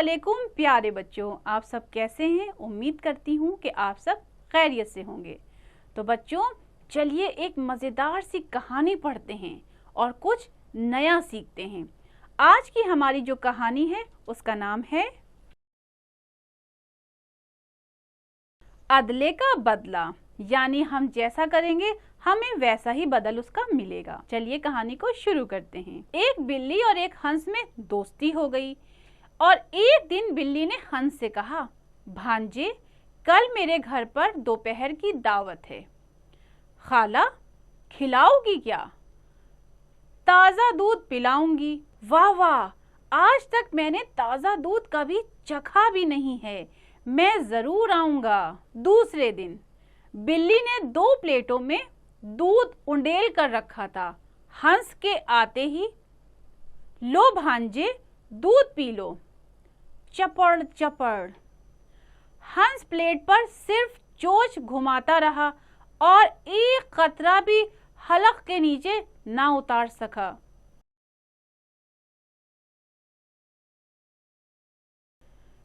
वालेकुम प्यारे बच्चों, आप सब कैसे हैं। उम्मीद करती हूँ कि आप सब खैरियत से होंगे। तो बच्चों चलिए एक मज़ेदार सी कहानी पढ़ते हैं और कुछ नया सीखते हैं। आज की हमारी जो कहानी है उसका नाम है अदले का बदला, यानी हम जैसा करेंगे हमें वैसा ही बदल उसका मिलेगा। चलिए कहानी को शुरू करते हैं। एक बिल्ली और एक हंस में दोस्ती हो गई और एक दिन बिल्ली ने हंस से कहा, भांजे कल मेरे घर पर दोपहर की दावत है। खाला खिलाओगी क्या? ताज़ा दूध पिलाऊंगी। वाह वाह, आज तक मैंने ताज़ा दूध कभी चखा भी नहीं है, मैं ज़रूर आऊँगा। दूसरे दिन बिल्ली ने 2 प्लेटों में दूध उंडेल कर रखा था। हंस के आते ही, लो भांजे दूध पी लो। चपड़ चपड़। हंस प्लेट पर सिर्फ चोंच घुमाता रहा और एक कतरा भी हलक के नीचे ना उतार सका।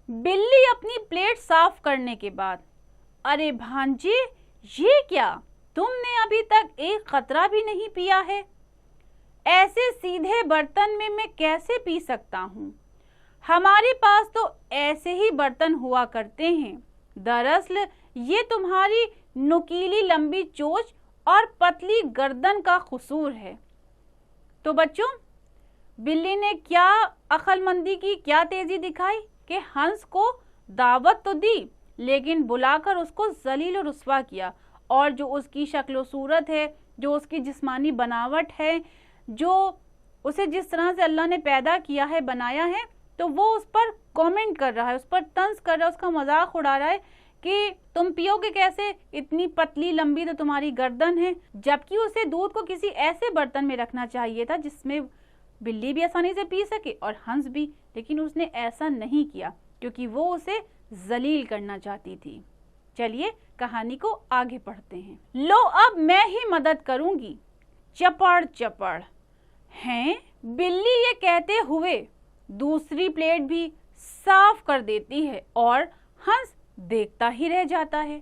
बिल्ली अपनी प्लेट साफ करने के बाद, अरे भांजे ये क्या, तुमने अभी तक एक कतरा भी नहीं पिया है। ऐसे सीधे बर्तन में मैं कैसे पी सकता हूँ? हमारे पास तो ऐसे ही बर्तन हुआ करते हैं। दरअसल ये तुम्हारी नुकीली लंबी चोंच और पतली गर्दन का कसूर है। तो बच्चों बिल्ली ने क्या अक्लमंदी की, क्या तेजी दिखाई कि हंस को दावत तो दी लेकिन बुलाकर उसको जलील और रुस्वा किया, और जो उसकी शक्ल सूरत है, जो उसकी जिस्मानी बनावट है, जो उसे जिस तरह से अल्लाह ने पैदा किया है, बनाया है, तो वो उस पर कमेंट कर रहा है, उस पर तंज कर रहा है, उसका मजाक उड़ा रहा है कि तुम पियोगे कैसे, इतनी पतली लंबी तो तुम्हारी गर्दन है। जबकि उसे दूध को किसी ऐसे बर्तन में रखना चाहिए था जिसमें बिल्ली भी आसानी से पी सके और हंस भी, लेकिन उसने ऐसा नहीं किया क्योंकि वो उसे जलील करना चाहती थी। चलिए कहानी को आगे पढ़ते हैं। लो अब मैं ही मदद करूंगी। चपड़ चपड़। हैं, बिल्ली ये कहते हुए दूसरी प्लेट भी साफ कर देती है और हंस देखता ही रह जाता है।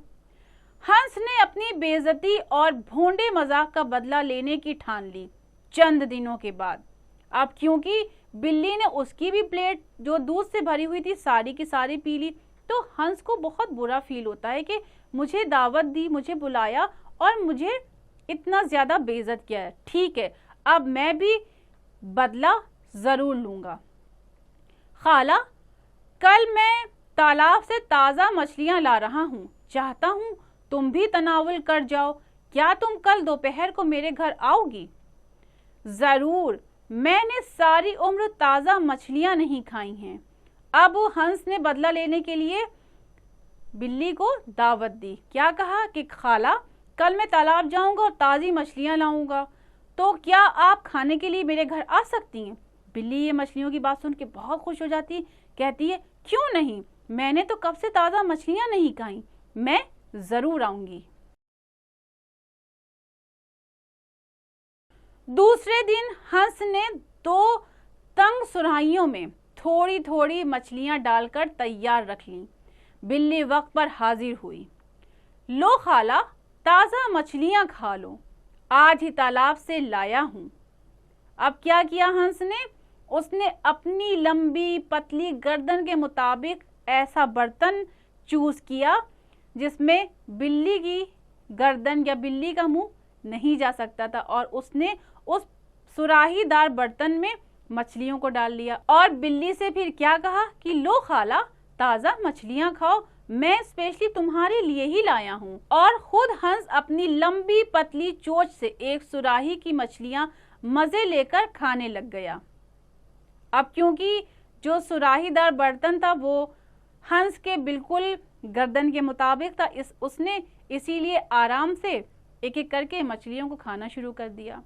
हंस ने अपनी बेइज्जती और भोंडे मजाक का बदला लेने की ठान ली चंद दिनों के बाद। अब क्योंकि बिल्ली ने उसकी भी प्लेट जो दूध से भरी हुई थी सारी की सारी पी ली, तो हंस को बहुत बुरा फील होता है कि मुझे दावत दी, मुझे बुलाया और मुझे इतना ज़्यादा बेइज्जत किया है। ठीक है, अब मैं भी बदला ज़रूर लूँगा। खाला कल मैं तालाब से ताज़ा मछलियाँ ला रहा हूँ, चाहता हूँ तुम भी तनावुल कर जाओ। क्या तुम कल दोपहर को मेरे घर आओगी? ज़रूर, मैंने सारी उम्र ताज़ा मछलियाँ नहीं खाई हैं। अब हंस ने बदला लेने के लिए बिल्ली को दावत दी। क्या कहा कि खाला कल मैं तालाब जाऊंगा और ताज़ी मछलियाँ लाऊंगा, तो क्या आप खाने के लिए मेरे घर आ सकती हैं? बिल्ली ये मछलियों की बात सुन के बहुत खुश हो जाती है, कहती है क्यों नहीं, मैंने तो कब से ताज़ा मछलियाँ नहीं खाई, मैं ज़रूर आऊंगी। दूसरे दिन हंस ने 2 तंग सुराहियों में थोड़ी थोड़ी मछलियां डालकर तैयार रख लीं। बिल्ली वक्त पर हाजिर हुई। लो खाला ताज़ा मछलियां खा लो, आज ही तालाब से लाया हूँ। अब क्या किया हंस ने? उसने अपनी लंबी पतली गर्दन के मुताबिक ऐसा बर्तन चूज किया जिसमें बिल्ली की गर्दन या बिल्ली का मुंह नहीं जा सकता था, और उसने उस सुराहीदार बर्तन में मछलियों को डाल लिया और बिल्ली से फिर क्या कहा कि लो खाला ताज़ा मछलियां खाओ, मैं स्पेशली तुम्हारे लिए ही लाया हूँ। और खुद हंस अपनी लंबी पतली चोंच से एक सुराही की मछलियां मजे लेकर खाने लग गया। अब क्योंकि जो सुराहीदार बर्तन था वो हंस के बिल्कुल गर्दन के मुताबिक था, उसने इसीलिए आराम से एक एक करके मछलियों को खाना शुरू कर दिया।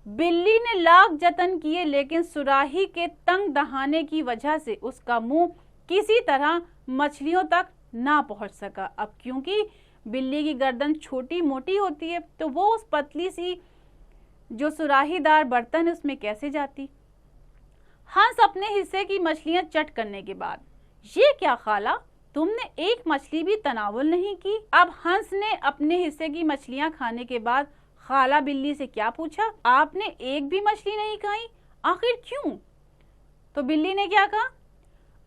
बिल्ली ने लाख जतन किए लेकिन सुराही के तंग दहाने की वजह से उसका मुंह किसी तरह मछलियों तक ना पहुंच सका। अब क्योंकि बिल्ली की गर्दन छोटी मोटी होती है तो वो उस पतली सी जो सुराहीदार बर्तन है उसमें कैसे जाती। हंस अपने हिस्से की मछलियां चट करने के बाद ये क्या खाला, तुमने एक मछली भी तनावुल नहीं की। अब हंस ने अपने हिस्से की मछलियां खाने के बाद खाला बिल्ली से क्या पूछा, आपने एक भी मछली नहीं खाई, आखिर क्यों? तो बिल्ली ने क्या कहा,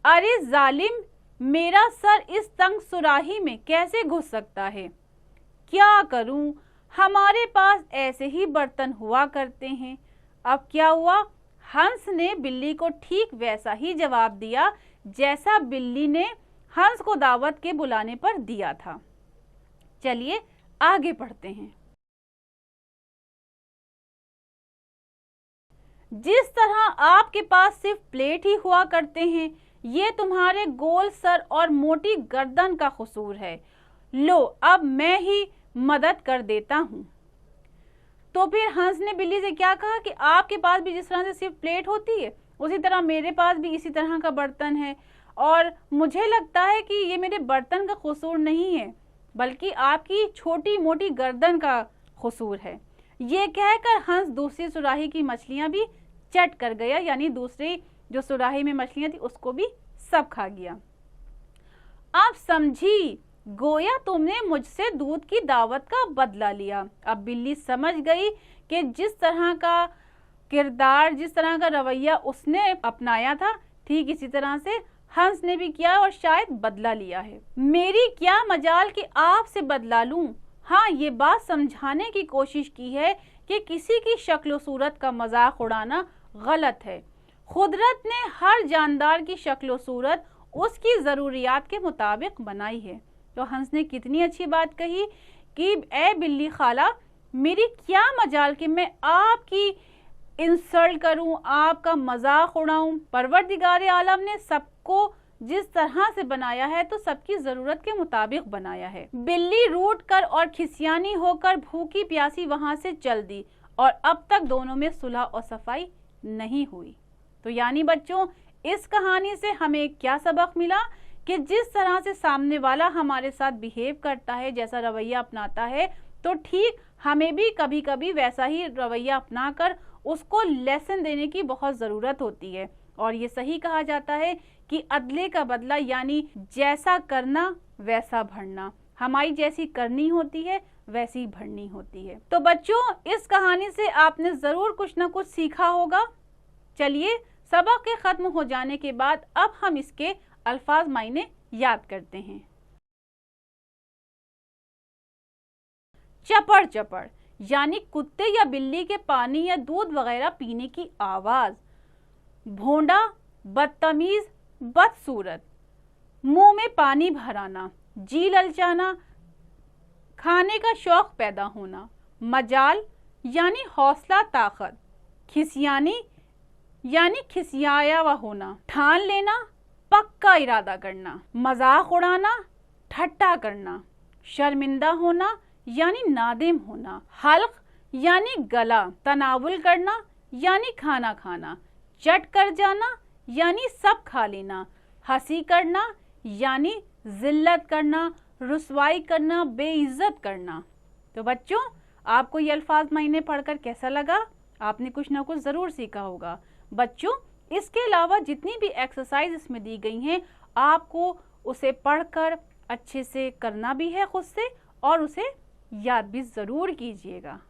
अरे जालिम, मेरा सर इस तंग सुराही में कैसे घुस सकता है, क्या करूं, हमारे पास ऐसे ही बर्तन हुआ करते हैं। अब क्या हुआ, हंस ने बिल्ली को ठीक वैसा ही जवाब दिया जैसा बिल्ली ने हंस को दावत के बुलाने पर दिया था। चलिए आगे पढ़ते हैं। जिस तरह आपके पास सिर्फ प्लेट ही हुआ करते हैं, ये तुम्हारे गोल सर और मोटी गर्दन का कसूर है। लो अब मैं ही मदद कर देता हूँ। तो फिर हंस ने बिल्ली से क्या कहा कि आपके पास भी जिस तरह से सिर्फ प्लेट होती है, उसी तरह मेरे पास भी इसी तरह का बर्तन है, और मुझे लगता है कि ये मेरे बर्तन का कसूर नहीं है, बल्कि आपकी छोटी मोटी गर्दन का कसूर है। ये कहकर हंस दूसरी सुराही की मछलियां भी चट कर गया, यानी दूसरी जो सुराही में मछलियां थी उसको भी सब खा गया। आप समझी, गोया तुमने मुझसे दूध की दावत का बदला लिया। अब बिल्ली समझ गई कि जिस तरह का किरदार, जिस तरह का रवैया उसने अपनाया था, ठीक इसी तरह से हंस ने भी किया और शायद बदला लिया है। मेरी क्या मजाल कि आपसे बदला लूं। हाँ, ये बात समझाने की कोशिश की है कि किसी की शक्ल सूरत का मजाक उड़ाना गलत है। खुदरत ने हर जानदार की शक्ल सूरत उसकी ज़रूरियात के मुताबिक बनाई है। तो हंस ने कितनी अच्छी बात कही कि ए बिल्ली खाला, मेरी क्या मजाल कि मैं आपकी इंसल्ट करूं, आपका मजाक उड़ाऊं। परवरदिगार आलम ने सबको जिस तरह से बनाया है तो सबकी जरूरत के मुताबिक बनाया है। बिल्ली रूठ कर और खिसियानी होकर भूखी प्यासी वहां से चल दी और अब तक दोनों में सुलह और सफाई नहीं हुई। तो यानी बच्चों, इस कहानी से हमें क्या सबक मिला कि जिस तरह से सामने वाला हमारे साथ बिहेव करता है, जैसा रवैया अपनाता है, तो ठीक हमें भी कभी कभी वैसा ही रवैया अपनाकर उसको लेसन देने की बहुत ज़रूरत होती है। और ये सही कहा जाता है कि अदले का बदला, यानी जैसा करना वैसा भरना। हमारी जैसी करनी होती है वैसी भरनी होती है। तो बच्चों, इस कहानी से आपने ज़रूर कुछ ना कुछ सीखा होगा। चलिए, सबक के ख़त्म हो जाने के बाद अब हम इसके अल्फाज मायने याद करते हैं। चपड़ चपड़ यानी कुत्ते या बिल्ली के पानी या दूध वगैरह पीने की आवाज। भोंडा, बदतमीज, बदसूरत। मुंह में पानी भराना, जी ललचाना, खाने का शौक पैदा होना। मजाल यानी हौसला ताकत। खिसियानी यानी खिसियाया हुआ होना। ठान लेना, पक्का इरादा करना। मजाक उड़ाना, ठट्टा करना। शर्मिंदा होना यानी नादिम होना। हल्क यानी गला। तनावुल करना यानी खाना खाना। चट कर जाना यानी सब खा लेना। हंसी करना यानी जिल्लत करना, रुसवाई करना, बेइज्जत करना। तो बच्चों, आपको ये अल्फाज मायने पढ़कर कैसा लगा? आपने कुछ ना कुछ ज़रूर सीखा होगा। बच्चों, इसके अलावा जितनी भी एक्सरसाइज इसमें दी गई हैं, आपको उसे पढ़कर अच्छे से करना भी है खुद से, और उसे याद भी ज़रूर कीजिएगा।